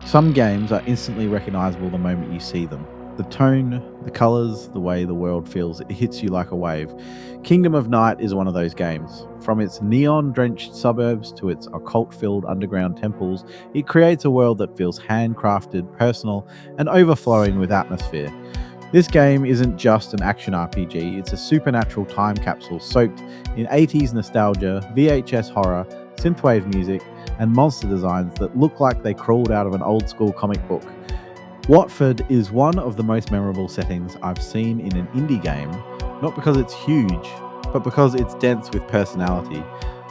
Some games are instantly recognizable the moment you see them. The tone, the colors, the way the world feels, it hits you like a wave. Kingdom of Night is one of those games. From its neon drenched suburbs to its occult filled underground temples, it creates a world that feels handcrafted, personal, and overflowing with atmosphere. This game isn't just an action RPG, it's a supernatural time capsule soaked in 80s nostalgia, VHS horror, synthwave music, and monster designs that look like they crawled out of an old school comic book. Watford is one of the most memorable settings I've seen in an indie game, not because it's huge, but because it's dense with personality.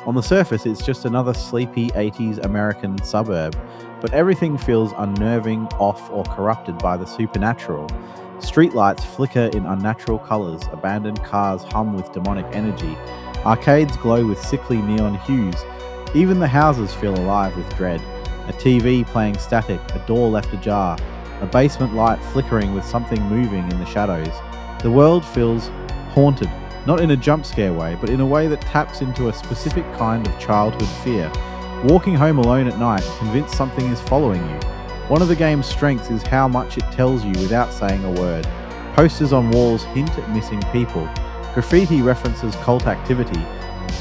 On the surface, it's just another sleepy 80s American suburb, but everything feels unnerving, off, or corrupted by the supernatural. Streetlights flicker in unnatural colors, abandoned cars hum with demonic energy, arcades glow with sickly neon hues. Even the houses feel alive with dread. A TV playing static, a door left ajar, a basement light flickering with something moving in the shadows. The world feels haunted, not in a jump scare way, but in a way that taps into a specific kind of childhood fear. Walking home alone at night, convinced something is following you. One of the game's strengths is how much it tells you without saying a word. Posters on walls hint at missing people. Graffiti references cult activity.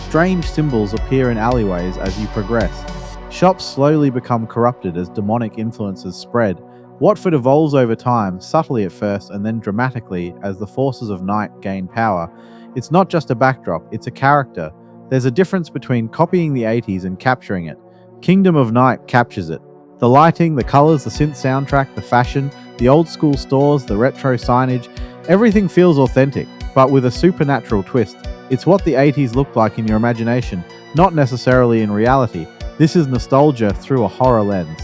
Strange symbols appear in alleyways as you progress. Shops slowly become corrupted as demonic influences spread. Watford evolves over time, subtly at first and then dramatically as the forces of night gain power. It's not just a backdrop, it's a character. There's a difference between copying the 80s and capturing it. Kingdom of Night captures it. The lighting, the colors, the synth soundtrack, the fashion, the old school stores, the retro signage, everything feels authentic, but with a supernatural twist. It's what the 80s looked like in your imagination, not necessarily in reality. This is nostalgia through a horror lens.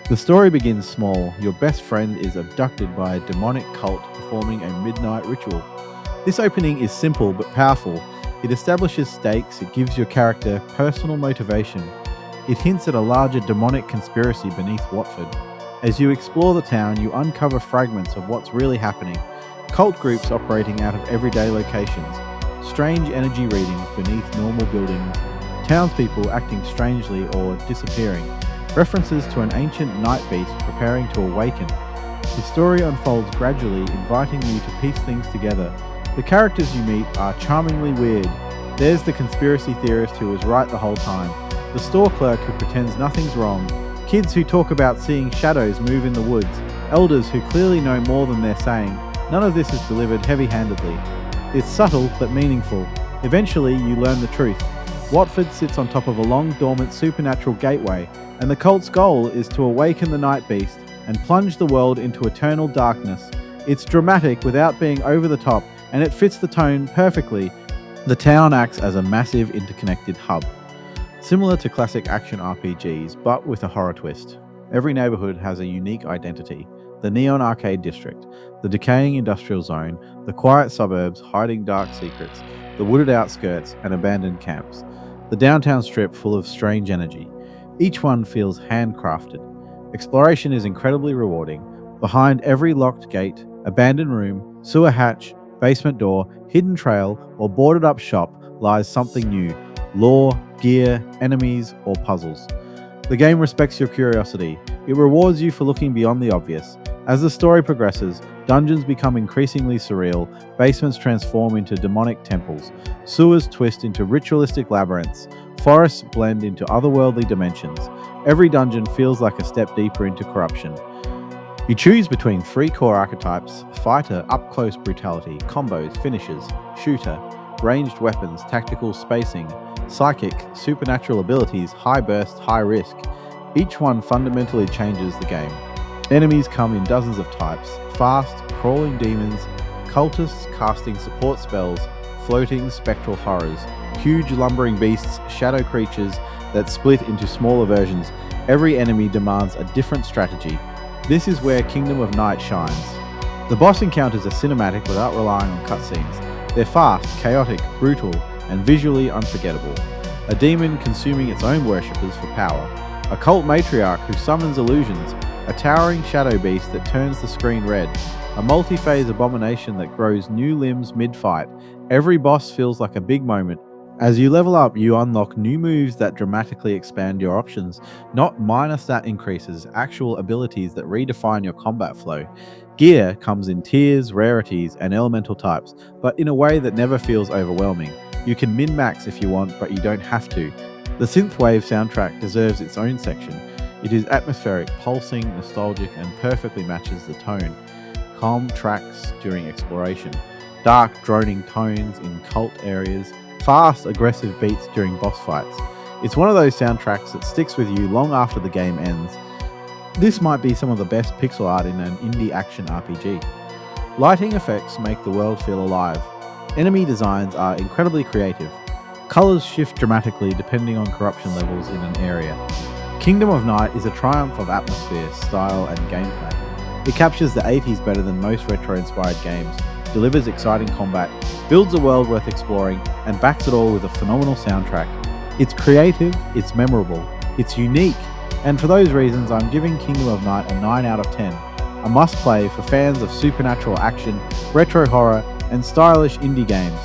The story begins small. Your best friend is abducted by a demonic cult performing a midnight ritual. This opening is simple but powerful. It establishes stakes, it gives your character personal motivation. It hints at a larger demonic conspiracy beneath Watford. As you explore the town, you uncover fragments of what's really happening. Cult groups operating out of everyday locations, strange energy readings beneath normal buildings, townspeople acting strangely or disappearing, references to an ancient night beast preparing to awaken. The story unfolds gradually, inviting you to piece things together. The characters you meet are charmingly weird. There's the conspiracy theorist who was right the whole time, the store clerk who pretends nothing's wrong, kids who talk about seeing shadows move in the woods, elders who clearly know more than they're saying. None of this is delivered heavy-handedly. It's subtle but meaningful. Eventually, you learn the truth. Watford sits on top of a long dormant supernatural gateway, and the cult's goal is to awaken the night beast and plunge the world into eternal darkness. It's dramatic without being over the top, and it fits the tone perfectly. The town acts as a massive interconnected hub, similar to classic action RPGs, but with a horror twist. Every neighborhood has a unique identity. The neon arcade district, the decaying industrial zone, the quiet suburbs hiding dark secrets, the wooded outskirts and abandoned camps, the downtown strip full of strange energy. Each one feels handcrafted. Exploration is incredibly rewarding. Behind every locked gate, abandoned room, sewer hatch, basement door, hidden trail, or boarded up shop lies something new. Lore, gear, enemies, or puzzles. The game respects your curiosity. It rewards you for looking beyond the obvious. As the story progresses, dungeons become increasingly surreal, basements transform into demonic temples, sewers twist into ritualistic labyrinths, forests blend into otherworldly dimensions. Every dungeon feels like a step deeper into corruption. You choose between 3 core archetypes: fighter, up-close brutality, combos, finishes, shooter, ranged weapons, tactical spacing, psychic, supernatural abilities, high burst, high risk. Each one fundamentally changes the game. Enemies come in dozens of types: fast, crawling demons, cultists casting support spells, floating spectral horrors, huge lumbering beasts, shadow creatures that split into smaller versions. Every enemy demands a different strategy. This is where Kingdom of Night shines. The boss encounters are cinematic without relying on cutscenes. They're fast, chaotic, brutal, and visually unforgettable. A demon consuming its own worshippers for power. A cult matriarch who summons illusions. A towering shadow beast that turns the screen red. A multi-phase abomination that grows new limbs mid-fight. Every boss feels like a big moment, As you level up, you unlock new moves that dramatically expand your options, not minor stat increases, actual abilities that redefine your combat flow. Gear comes in tiers, rarities, and elemental types, but in a way that never feels overwhelming. You can min max if you want, but you don't have to. The Synthwave soundtrack deserves its own section. It is atmospheric, pulsing, nostalgic, and perfectly matches the tone. Calm tracks during exploration, dark, droning tones in cult areas, fast, aggressive beats during boss fights. It's one of those soundtracks that sticks with you long after the game ends. This might be some of the best pixel art in an indie action RPG. Lighting effects make the world feel alive. Enemy designs are incredibly creative. Colors shift dramatically depending on corruption levels in an area. Kingdom of Night is a triumph of atmosphere, style, and gameplay. It captures the 80s better than most retro-inspired games, delivers exciting combat, builds a world worth exploring, and backs it all with a phenomenal soundtrack. It's creative, it's memorable, it's unique, and for those reasons I'm giving Kingdom of Night a 9 out of 10. A must-play for fans of supernatural action, retro horror, and stylish indie games.